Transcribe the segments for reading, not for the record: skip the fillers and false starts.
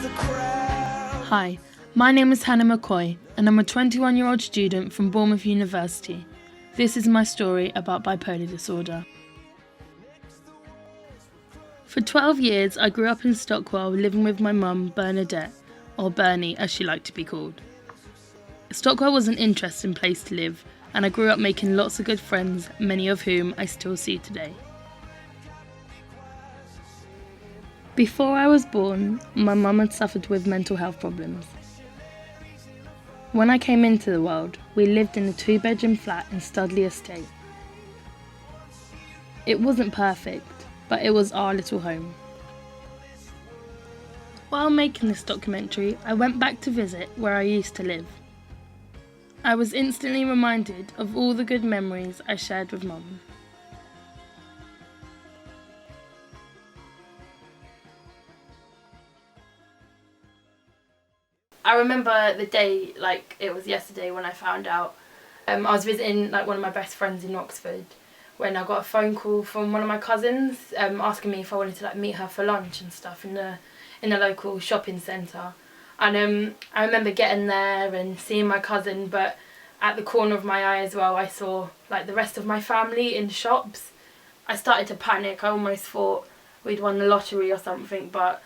Hi, my name is Hannah McCoy and I'm a 21-year-old student from Bournemouth University. This is my story about bipolar disorder. For 12 years I grew up in Stockwell living with my mum Bernadette, or Bernie as she liked to be called. Stockwell was an interesting place to live and I grew up making lots of good friends, many of whom I still see today. Before I was born, my mum had suffered with mental health problems. When I came into the world, we lived in a 2-bedroom flat in Studley Estate. It wasn't perfect, but it was our little home. While making this documentary, I went back to visit where I used to live. I was instantly reminded of all the good memories I shared with Mum. I remember the day like it was yesterday when I found out. I was visiting like one of my best friends in Oxford when I got a phone call from one of my cousins asking me if I wanted to like meet her for lunch and stuff in the local shopping centre. And I remember getting there and seeing my cousin, but at the corner of my eye as well I saw like the rest of my family in shops. I started to panic. I almost thought we'd won the lottery or something, but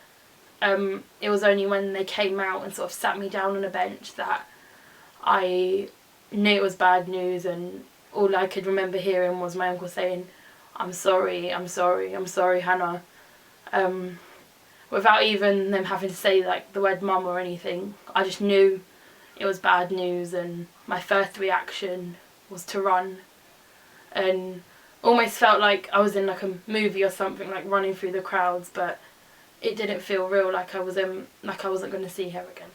it was only when they came out and sort of sat me down on a bench that I knew it was bad news, and all I could remember hearing was my uncle saying, I'm sorry, I'm sorry, I'm sorry, Hannah. Without even them having to say like the word mum or anything, I just knew it was bad news, and my first reaction was to run, and almost felt like I was in like a movie or something, like running through the crowds, but it didn't feel real, like I wasn't going to see her again.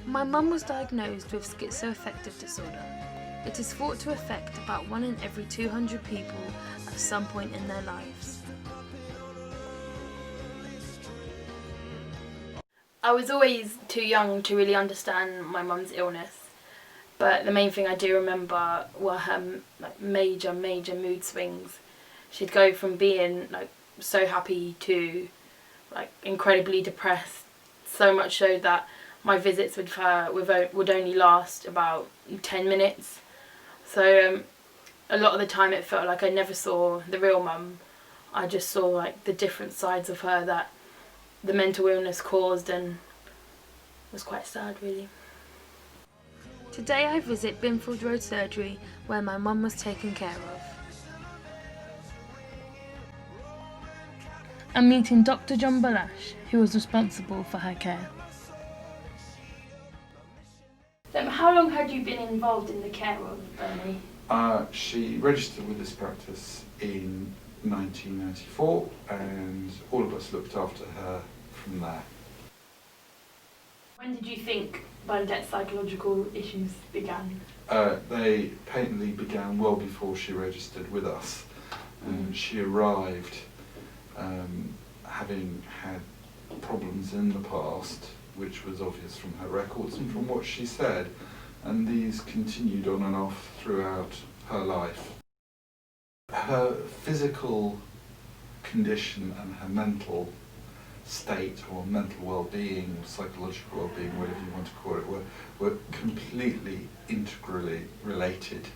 My mum was diagnosed with schizoaffective disorder. It is thought to affect about 1 in every 200 people at some point in their lives. I was always too young to really understand my mum's illness, but the main thing I do remember were her like major mood swings. She'd go from being like so happy to like incredibly depressed, so much so that my visits with her would only last about 10 minutes. So a lot of the time it felt like I never saw the real mum. I just saw like the different sides of her that the mental illness caused, and it was quite sad really. Today I visit Binfield Road Surgery where my mum was taken care of. I'm meeting Dr. John Balash, who was responsible for her care. How long had you been involved in the care of Bernie? She registered with this practice in 1994 and all of us looked after her from there. When did you think Bernadette's psychological issues began? They patently began well before she registered with us. She arrived having had problems in the past, which was obvious from her records and from what she said, and these continued on and off throughout her life. Her physical condition and her mental state, or mental well-being, or psychological well-being, whatever you want to call it, were completely integrally related.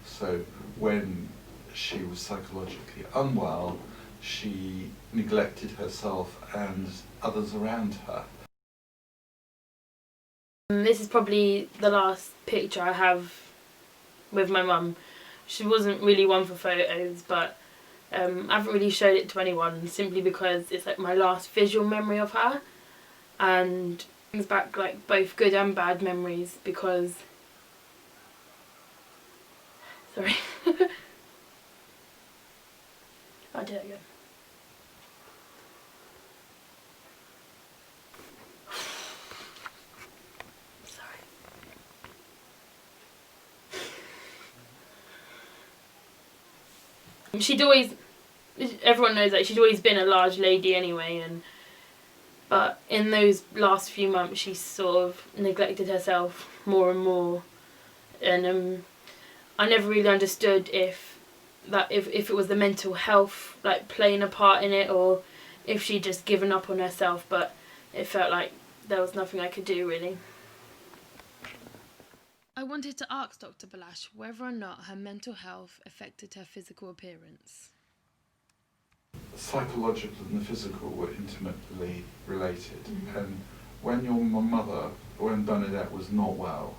So when she was psychologically unwell, she neglected herself and others around her. This is probably the last picture I have with my mum. She wasn't really one for photos, but I haven't really showed it to anyone simply because it's like my last visual memory of her, and it brings back like both good and bad memories because... Sorry. I'll do it again. Everyone knows that she'd always been a large lady anyway, but in those last few months she sort of neglected herself more and more, and I never really understood if it was the mental health like playing a part in it, or if she'd just given up on herself, but it felt like there was nothing I could do really. I wanted to ask Dr. Balash whether or not her mental health affected her physical appearance. Psychological and the physical were intimately related, and when Bernadette was not well,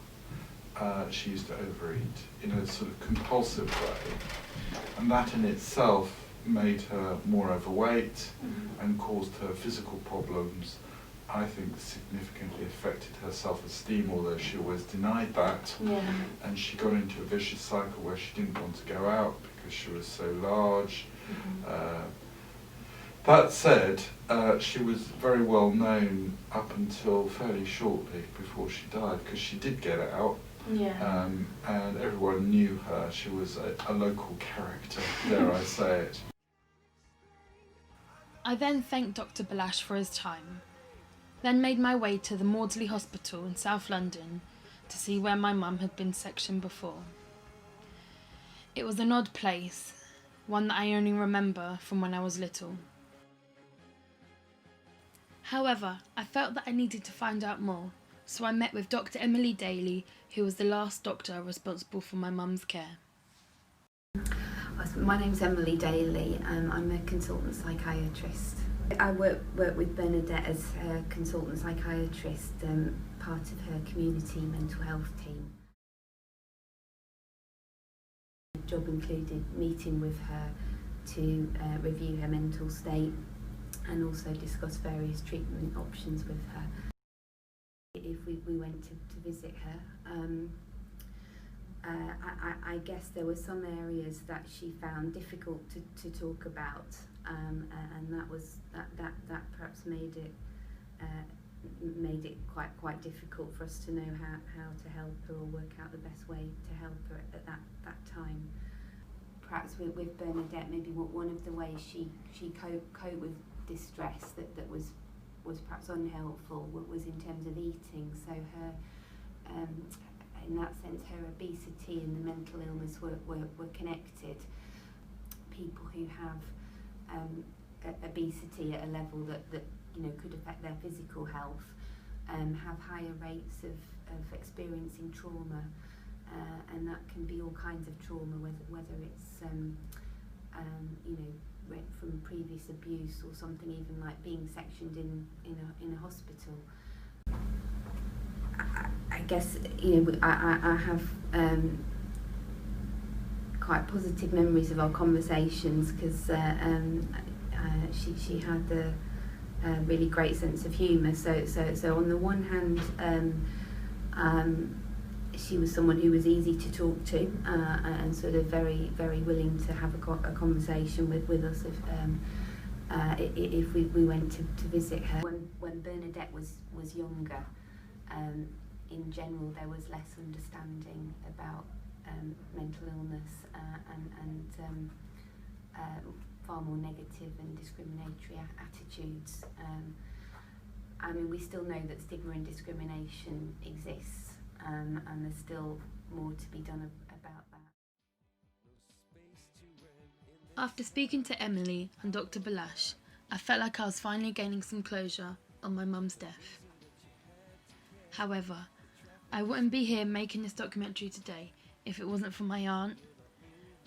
she used to overeat in a sort of compulsive way, and that in itself made her more overweight and caused her physical problems. I think significantly affected her self-esteem, although she always denied that. Yeah. And she got into a vicious cycle where she didn't want to go out because she was so large. That said, she was very well known up until fairly shortly before she died, because she did get out. Yeah. And everyone knew her. She was a local character, dare I say it. I then thanked Dr. Balash for his time, then made my way to the Maudsley Hospital in South London to see where my mum had been sectioned before. It was an odd place, one that I only remember from when I was little. However, I felt that I needed to find out more, so I met with Dr. Emily Daly, who was the last doctor responsible for my mum's care. My name's Emily Daly. I'm a consultant psychiatrist. I work with Bernadette as a consultant psychiatrist, part of her community mental health team. The job included meeting with her to review her mental state and also discuss various treatment options with her. If we went to visit her, I guess there were some areas that she found difficult to talk about, and that perhaps made it quite difficult for us to know how to help her or work out the best way to help her at that time. Perhaps with Bernadette, maybe one of the ways she coped with distress that was perhaps unhelpful was in terms of eating. So her in that sense, her obesity and the mental illness were connected. People who have obesity at a level that could affect their physical health have higher rates of experiencing trauma, and that can be all kinds of trauma, whether it's from previous abuse or something even like being sectioned in a hospital. I guess I have quite positive memories of our conversations, because she had a really great sense of humour. So on the one hand, she was someone who was easy to talk to, and sort of very willing to have a conversation with us if we went to visit her. When Bernadette was younger, in general there was less understanding about mental illness, and far more negative and discriminatory attitudes. I mean, we still know that stigma and discrimination exists, and there's still more to be done about that. After speaking to Emily and Dr. Balash, I felt like I was finally gaining some closure on my mum's death. However, I wouldn't be here making this documentary today if it wasn't for my aunt,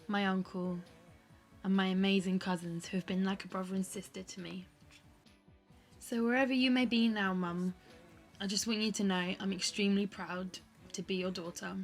my uncle, and my amazing cousins who have been like a brother and sister to me. So wherever you may be now, Mum, I just want you to know I'm extremely proud to be your daughter.